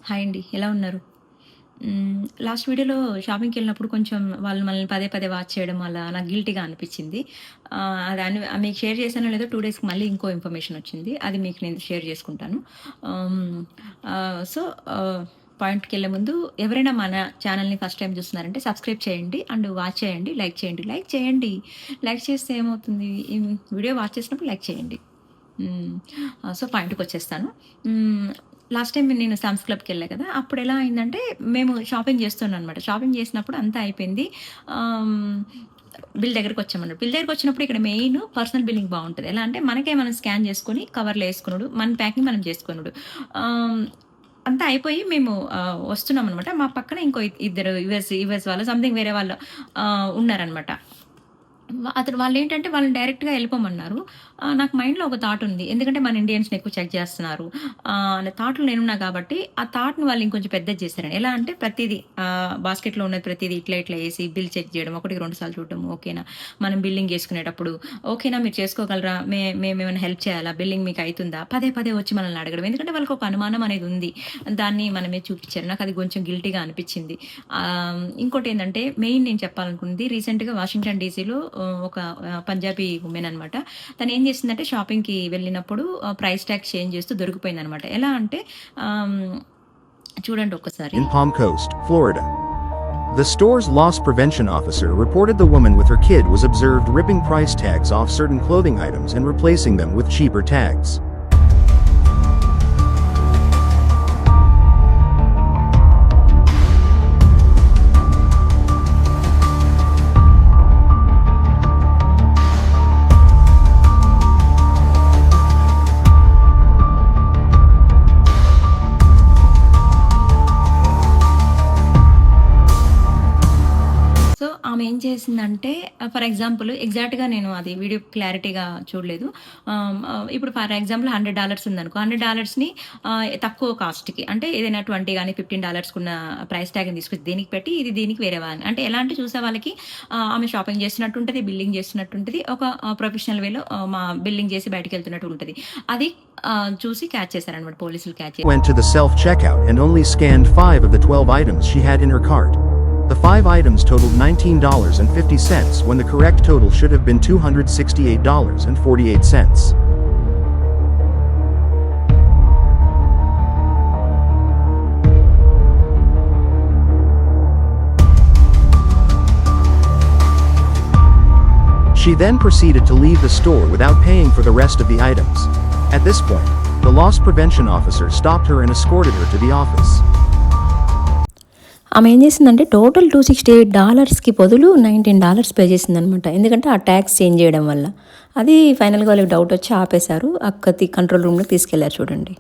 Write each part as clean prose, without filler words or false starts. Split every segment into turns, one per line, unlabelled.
Hi అండి. ఎలా ఉన్నారు? లాస్ట్ వీడియోలో షాపింగ్‌కెళ్ళినప్పుడు కొంచెం వాళ్ళు మనల్ని పదే పదే వాచ్ చేయడం వల్ల నాకు గిల్టీగా అనిపిచ్చింది. మీకు షేర్ చేశానో లేదో 2 డేస్‌కి మళ్ళీ ఇంకో ఇన్ఫర్మేషన్ వచ్చింది. అది మీకు నేను షేర్ చేసుకుంటాను. హ్మ్. సో, ఆహ్, పాయింట్‌కెళ్ళే ముందు ఎవరైనా మన ఛానెల్‌ని ఫస్ట్ టైమ్ చూస్తున్నారంటే సబ్స్క్రైబ్ చేయండి. అండ్ వాచ్ చేయండి. లైక్ చేయండి. లైక్ చేయండి. లైక్ చేస్తే ఏమవుతుంది? వీడియో వాచ్ చేసినప్పుడు లైక్ చేయండి. హ్మ్. సో, పాయింట్‌కొచ్చేస్తాను. హ్మ్. లాస్ట్ టైమ్ నేను సామ్స్ క్లబ్‌కెళ్ళా కదా! అప్పుడెలా అయిందంటే, మేము షాపింగ్ చేస్తున్నాననమాట. షాపింగ్ చేసినప్పుడు అంతా అయిపోయింది. ఆహ్, బిల్ దగ్గరకొచ్చామన్నట్టు. బిల్ దగ్గరకొచ్చినప్పుడు ఇక్కడ మెయిన్ పర్సనల్ బిల్లింగ్ బావుంటది. ఎలా అంటే, మనకే మనం స్కాన్ చేసుకొని కవర్‌లో యేసుకునుడు. మన ప్యాకింగ్ మనం చేసుకొనుడు. ఆహ్, అంతా అయిపోయి మేము వస్తున్నామనమాట. మా పక్కన ఇంకో ఇద్దరు యూఎస్ వాళ్ళు సంథింగ్ వేరే వాళ్ళు ఉన్నారనమాట. వాళ్ళేంటంటే వాళ్ళని డైరెక్ట్‌గా ఎళ్ళిపోమన్నారు. నాకు మైండ్‌లో ఒక థాట్ ఉంది. ఎందుకంటే మన ఇండియన్స్‌ని ఎక్కువ చెక్ చేస్తున్నారు. అనే థాట్‌లో నేనున్నా కాబట్టి, ఆ థాట్‌ని వాళ్ళు ఇంకొంచెం పెద్దది చేశారండి. ఎలా అంటే ప్రతీదీ బాస్కెట్‌లో ఉన్నది ప్రతీదీ ఇట్లా ఏసి బిల్ చెక్ చేయడం. ఒకటికి 2 సార్లు చూడడం. ఓకేనా? మనం బిల్లింగ్ చేసుకునేటప్పుడు ఓకేనా మీరు చేసుకోగలరా? మేమేమైనా హెల్ప్ చేయాలా? బిల్లింగ్ మీకు అయితుందా? పదే పదే వచ్చి మనల్ని అడగడం. ఎందుకంటే వాళ్ళకొక అనుమానం అనేది ఉంది. దాన్ని మన మీద చూపిచ్చారు. నాకది కొంచెం గిల్టీగా అనిపిచ్చింది. ఇంకోటేందంటే మెయిన్ నేను చెప్పాలనుకున్నది రీసెంట్‌గా వాషింగ్టన్ డీసీలో ఒక పంజాబీ వుమెన్ అనమాట. తనేం చేసిందంటే షాపింగ్‌కి వెళ్ళినప్పుడు ప్రైస్ ట్యాగ్ చేంజ్ చేస్తూ దొరికిపోయిందనమాట. ఎలా అంటే ఆహ్, చూడండి ఒక్కసారి.
In Palm Coast, Florida. The store's loss prevention officer reported the woman with her kid was observed ripping price tags off certain clothing items and replacing them with cheaper tags.
So, ఆమె ఏం చేసిందంటే for example ఎగ్జాక్ట్‌గా నేను అది video క్లారిటీగా చూడలేదు. ఇప్పుడు for example $100 ఉందనుకో, $100ని తక్కువ కాస్ట్‌కి అంటే ఏదైనా 20 గాని, $15కున్న ప్రైస్ ట్యాగ్‌ని తీసుకొచ్చి దీనికి పెట్టి, ఇది దీనికి వేరేవా అని. అంటే ఎలా అంటే చూసే వాళ్ళకి ఆమె షాపింగ్ చేస్తున్నట్టుంటది, బిల్లింగ్ చేస్తున్నట్టుంటది. ఒక ప్రొఫెషనల్ వేలో బిల్లింగ్ చేసి బయటికెళ్తున్నట్టు ఉంటది. అది చూసి క్యాచ్ చేశారనమాట పోలీసులు క్యాచ్ చేసి.
Went to the self-checkout and only scanned 5 of the 12 items she had in her cart. The 5 items totaled $19.50 when the correct total should have been $268.48. She then proceeded to leave the store without paying for the rest of the items. At this point, the loss prevention officer stopped her and escorted her to the office.
ఆమె ఏం చేసిందంటే total $268కి బదులు $19 pay చేసిందనమాట. ఎందుకంటే ఆ tax change చేయడం వల్ల. అది ఫైనల్‌గా వాళ్ళకి డౌట్ వచ్చి ఆపేశారు. అక్కది కంట్రోల్ రూమ్‌లోకి తీసుకెళ్లారు చూడండి.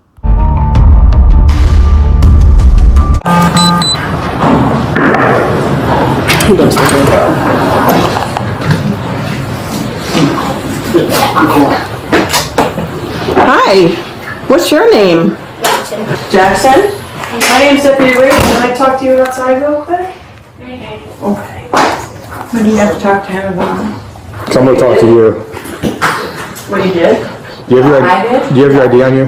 Hi, what's your name? Jackson? My name's Deputy Ray. Can I talk to you outside real quick? Okay. What do you have to talk to him about?
So I'm gonna talk to you.
What he did?
Do you have your
I did?
Do you have your ID on you?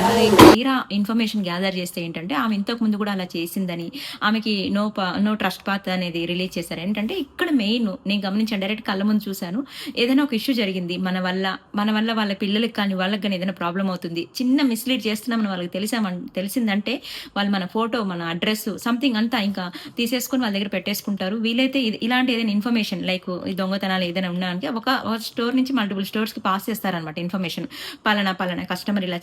అది తీరా information gather చేస్తే ఏంటంటే, ఆమె ఇంతకుముందు కూడా అలా చేసిందని, ఆమెకి నో ట్రస్ట్ పాత్ అనేది రిలీజ్ చేశారు. ఏంటంటే ఇక్కడ మెయిన్ నేను గమనించాను. డైరెక్ట్ కళ్ళ ముందు చూశాను. ఏదైనా ఒక ఇష్యూ జరిగింది మన వల్ల వాళ్ళ పిల్లలకి కానీ, వాళ్ళకి గానీ ఏదైనా ప్రాబ్లమ్ అవుతుంది. చిన్న మిస్‌లీడ్ చేస్తున్నామని వాళ్ళకి తెలిసిందంటే, వాళ్ళు మన ఫోటో, మన అడ్రెస్ సంథింగ్ అంతా ఇంకా తీసేసుకొని వాళ్ళ దగ్గర పెట్టేసుకుంటారు. వీలైతే ఇలాంటి ఏదైనా ఇన్ఫర్మేషన్ లైక్ ఈ దొంగతనాలు ఏదైనా ఉన్నాయంటే ఒక స్టోర్ నుంచి మల్టిపుల్ స్టోర్స్‌కి పాస్ చేస్తారనమాట ఇన్ఫర్మేషన్. పలానా కస్టమర్ ఇలా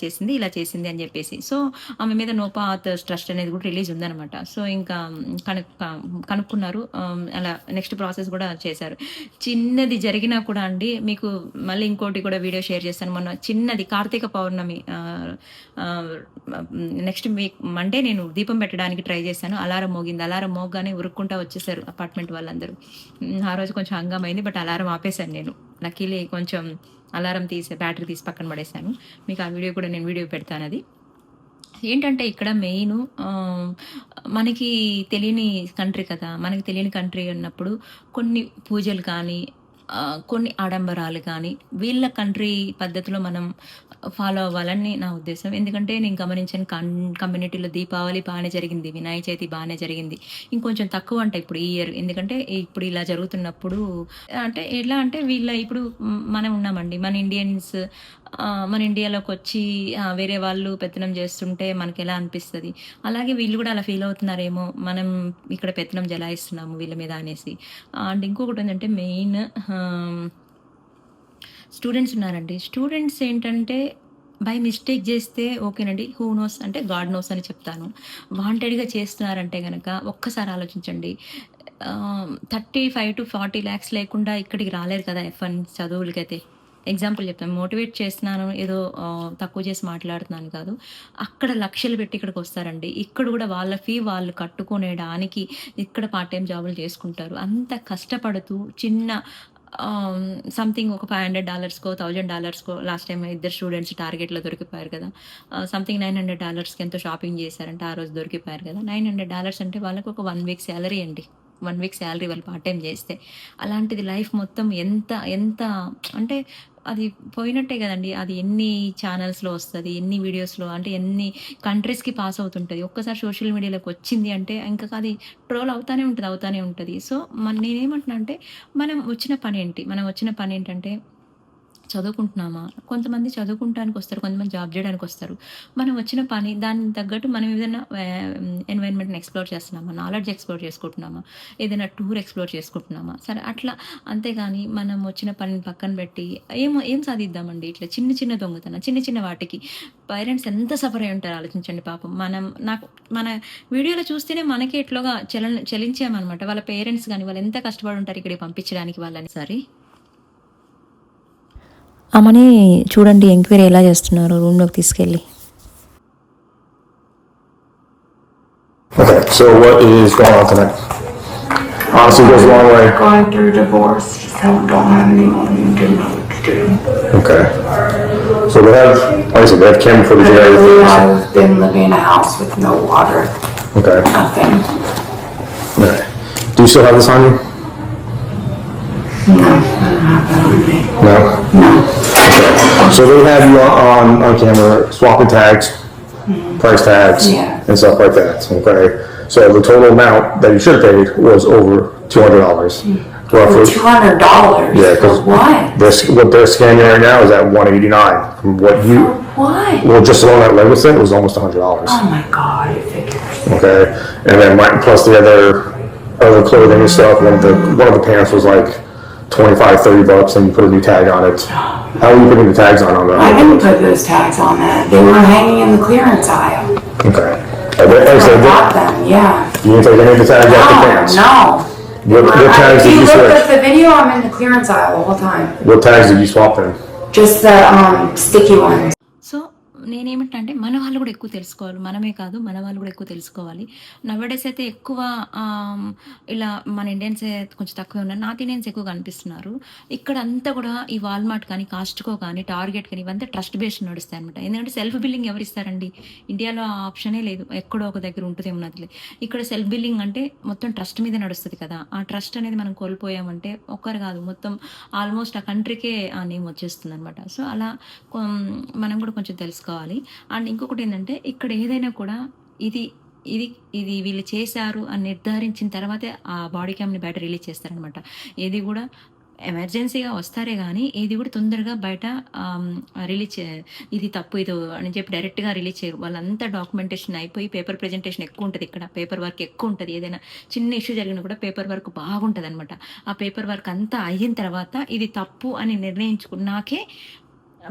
చేసింది అని చెప్పేసి. సో, ఆమె మీద నో పాత్ ట్రస్ట్ అనేది కూడా రిలీజ్ ఉందనమాట. సో, ఇంకా కనుక్కున్నారు. అలా నెక్స్ట్ ప్రాసెస్ కూడా చేశారు. చిన్నది జరిగినా కూడా అండి, మీకు మళ్ళీ ఇంకోటి కూడా వీడియో షేర్ చేస్తాను. మొన్న చిన్నది కార్తీక పౌర్ణమి నెక్స్ట్ మండే నేను దీపం పెట్టడానికి ట్రై చేశాను. అలారం మోగింది. అలారం మోగగానే ఉరుక్కుంటా వచ్చేసారు అపార్ట్మెంట్ వాళ్ళందరూ. ఆ రోజు కొంచెం హంగామైంది. బట్ అలారం ఆపేశాను నేను. లక్కీలీ కొంచెం అలారం బ్యాటరీ తీసి పక్కన పడేశాను. మీకు ఆ వీడియో కూడా నేను వీడియో పెడతానది. ఏంటంటే ఇక్కడ మెయిను మనకి తెలియని కంట్రీ కదా! మనకి తెలియని కంట్రీ అన్నప్పుడు కొన్ని పూజలు కానీ, కొన్ని ఆడంబరాలు కానీ వీళ్ళ కంట్రీ పద్ధతిలో మనం ఫాలో అవ్వాలని నా ఉద్దేశం. ఎందుకంటే నేను గమనించాను కమ్యూనిటీలో దీపావళి బాగానే జరిగింది, వినాయక చవితి బాగానే జరిగింది. ఇంకొంచెం తక్కువ అంట ఇప్పుడు ఈ ఇయర్. ఎందుకంటే ఇప్పుడు ఇలా జరుగుతున్నప్పుడు అంటే ఎలా అంటే వీళ్ళ ఇప్పుడు మనం ఉన్నామండి, మన ఇండియన్స్ మన ఇండియాలోకి వచ్చి వేరే వాళ్ళు పెత్తనం చేస్తుంటే మనకి ఎలా అనిపిస్తుంది, అలాగే వీళ్ళు కూడా అలా ఫీల్ అవుతున్నారేమో మనం ఇక్కడ పెత్తనం జలాయిస్తున్నాము వీళ్ళ మీద అనేసి. అండ్ ఇంకొకటి ఏంటంటే మెయిన్ స్టూడెంట్స్ ఉన్నారండి. స్టూడెంట్స్ ఏంటంటే బై మిస్టేక్ చేస్తే ఓకేనండి, హూ నోస్ అంటే గాడ్ నోస్ అని చెప్తాను. వాంటెడ్గా చేస్తున్నారంటే కనుక ఒక్కసారి ఆలోచించండి. 35 to 40 lakhs లేకుండా ఇక్కడికి రాలేరు కదా F1 చదువులకైతే. ఎగ్జాంపుల్ చెప్తాను, మోటివేట్ చేస్తున్నాను ఏదో తక్కువ చేసి మాట్లాడుతున్నాను కాదు. అక్కడ లక్షలు పెట్టి ఇక్కడికి వస్తారండి. ఇక్కడ కూడా వాళ్ళ ఫీ వాళ్ళు కట్టుకునేడానికి ఇక్కడ పార్ట్ టైం జాబులు చేసుకుంటారు. అంత కష్టపడుతూ చిన్న సంథింగ్ ఒక $500కో $1000కో లాస్ట్ టైం 2 స్టూడెంట్స్ టార్గెట్లో దొరికిపోయారు కదా. సంథింగ్ $900కి ఎంతో షాపింగ్ చేశారంటే ఆ రోజు దొరికిపోయారు కదా. $900 అంటే వాళ్ళకి ఒక 1 week శాలరీ అండి. 1 week శాలరీ వాళ్ళు పార్ట్ టైం చేస్తే. అలాంటిది లైఫ్ మొత్తం ఎంత ఎంత అంటే అది పోయినట్టే కదండి. అది ఎన్ని ఛానల్స్లో వస్తుంది, ఎన్ని వీడియోస్లో అంటే ఎన్ని కంట్రీస్కి పాస్ అవుతుంటుంది. ఒక్కసారి సోషల్ మీడియాలోకి వచ్చింది అంటే ఇంకా అది ట్రోల్ అవుతానే ఉంటుంది. సో నేనేమంటున్నా అంటే మనం వచ్చిన పని ఏంటంటే చదువుకుంటున్నామా, కొంతమంది చదువుకుంటానికి వస్తారు, కొంతమంది జాబ్ చేయడానికి వస్తారు. మనం వచ్చిన పని దానికి తగ్గట్టు మనం ఏదైనా ఎన్వైరన్మెంట్ని ఎక్స్ప్లోర్ చేస్తున్నామా, నాలెడ్జ్ ఎక్స్ప్లోర్ చేసుకుంటున్నామా, ఏదైనా టూర్ ఎక్స్ప్లోర్ చేసుకుంటున్నామా, సరే అట్లా. అంతేగాని మనం వచ్చిన పనిని పక్కన పెట్టి ఏం సాధిద్దామండి. ఇట్లా చిన్న దొంగతనం, చిన్న వాటికి పేరెంట్స్ ఎంత సఫర్ అయి ఉంటారు ఆలోచించండి. పాపం మన వీడియోలో చూస్తేనే మనకి ఎట్లోగా చలించామన్నమాట. వాళ్ళ పేరెంట్స్ కానీ వాళ్ళు ఎంత కష్టపడి ఉంటారు ఇక్కడికి పంపించడానికి వాళ్ళని. సరే
ఆమెని చూడండి ఎంక్వైరీ ఎలా చేస్తున్నారు రూమ్లోకి తీసుకెళ్ళి.
Okay, so what is going on tonight? Honestly, goes a long way.
Going through divorce, just don't have any money and didn't know what to do.
Okay. So they have, like I said, they have camera footage and everything.
I've been living in a house with no water,
Okay.
nothing.
Okay. Do you still have this on you?
No, I don't have that on me.
No?
No.
So they have you on camera swapping tags, price tags,
Yeah.
and stuff like that, okay? So the total amount that you should have paid was over $200. Roughly.
$200?
Yeah, 'cause-
For what?
What they're scanning right now is at $189. From what you,
What?
well, just alone that Lego thing was almost $100.
Oh my God, you figures.
Okay, and then plus the other clothing and stuff. One of the pants was like $25-$30, and you put a new tag on it. How are you putting the tags on
I
that?
didn't put those tags on that. They were hanging in the clearance aisle.
Okay.
I got them, yeah.
You didn't take any of the tags off the pants?
No.
What tags
If
did
you
you
look
switch?
at the video, I'm in the clearance aisle the whole time.
What tags did you swap then?
Just the sticky ones.
So నేనేమిటంటే మన వాళ్ళు కూడా ఎక్కువ తెలుసుకోవాలి. మనమే కాదు, మన వాళ్ళు కూడా ఎక్కువ తెలుసుకోవాలి. నవడేస్ అయితే ఎక్కువ ఇలా మన ఇండియన్స్ కొంచెం తక్కువ ఉన్నారు, నార్త్ ఇండియన్స్ ఎక్కువ కనిపిస్తున్నారు. ఇక్కడ అంతా కూడా ఈ వాల్మార్ట్ కానీ, కాస్ట్కో కానీ, టార్గెట్ కానీ ఇవంతా ట్రస్ట్ బేస్డ్ నడుస్తాయి అనమాట. ఎందుకంటే సెల్ఫ్ బిల్లింగ్ ఎవరు ఇస్తారండి? ఇండియాలో ఆ ఆప్షనే లేదు, ఎక్కడో ఒక దగ్గర ఉంటుంది ఉన్నది. ఇక్కడ సెల్ఫ్ బిల్లింగ్ అంటే మొత్తం ట్రస్ట్ మీద నడుస్తుంది కదా. ఆ ట్రస్ట్ అనేది మనం కోల్పోయామంటే ఒక్కరు కాదు, మొత్తం ఆల్మోస్ట్ ఆ కంట్రీకే ఆ నేమ్ వచ్చేస్తుంది అనమాట. సో అలా మనం కూడా కొంచెం తెలుసుకోవాలి. అండ్ ఇంకొకటి ఏంటంటే ఇక్కడ ఏదైనా కూడా ఇది ఇది ఇది వీళ్ళు చేశారు అని నిర్ధారించిన తర్వాతే ఆ బాడీ క్యామ్ని బయట రిలీజ్ చేస్తారనమాట. ఏది కూడా ఎమర్జెన్సీగా వస్తారే కానీ ఏది కూడా తొందరగా బయట రిలీజ్ ఇది తప్పు ఇది అని చెప్పి డైరెక్ట్గా రిలీజ్ చేయరు. వాళ్ళంతా డాక్యుమెంటేషన్ అయిపోయి పేపర్ ప్రజెంటేషన్ ఎక్కువ ఉంటుంది. ఇక్కడ పేపర్ వర్క్ ఎక్కువ ఉంటుంది. ఏదైనా చిన్న ఇష్యూ జరిగినా కూడా పేపర్ వర్క్ బాగుంటుంది అనమాట. ఆ పేపర్ వర్క్ అంతా అయిన తర్వాత ఇది తప్పు అని నిర్ణయించుకున్నాకే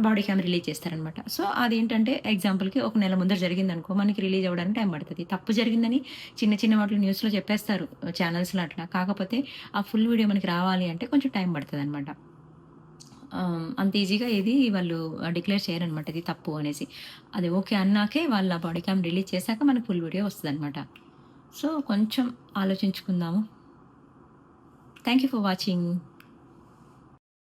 బాడీ క్యామ్ రిలీజ్ చేస్తారనమాట. సో అదేంటంటే ఎగ్జాంపుల్కి ఒక నెల ముందర జరిగిందనుకో, మనకి రిలీజ్ అవ్వడానికి టైం పడుతుంది. తప్పు జరిగిందని చిన్న వాటిలో న్యూస్లో చెప్పేస్తారు ఛానల్స్లో అట్లా. కాకపోతే ఆ ఫుల్ వీడియో మనకి రావాలి అంటే కొంచెం టైం పడుతుంది అనమాట. అంత ఈజీగా ఇది వాళ్ళు డిక్లేర్ చేయరనమాట ఇది తప్పు అనేసి. అది ఓకే అన్నాకే వాళ్ళ బాడీ క్యామ్ రిలీజ్ చేశాక మనకు ఫుల్ వీడియో వస్తుంది అనమాట. సో కొంచెం ఆలోచించుకుందాము. Thank you for watching.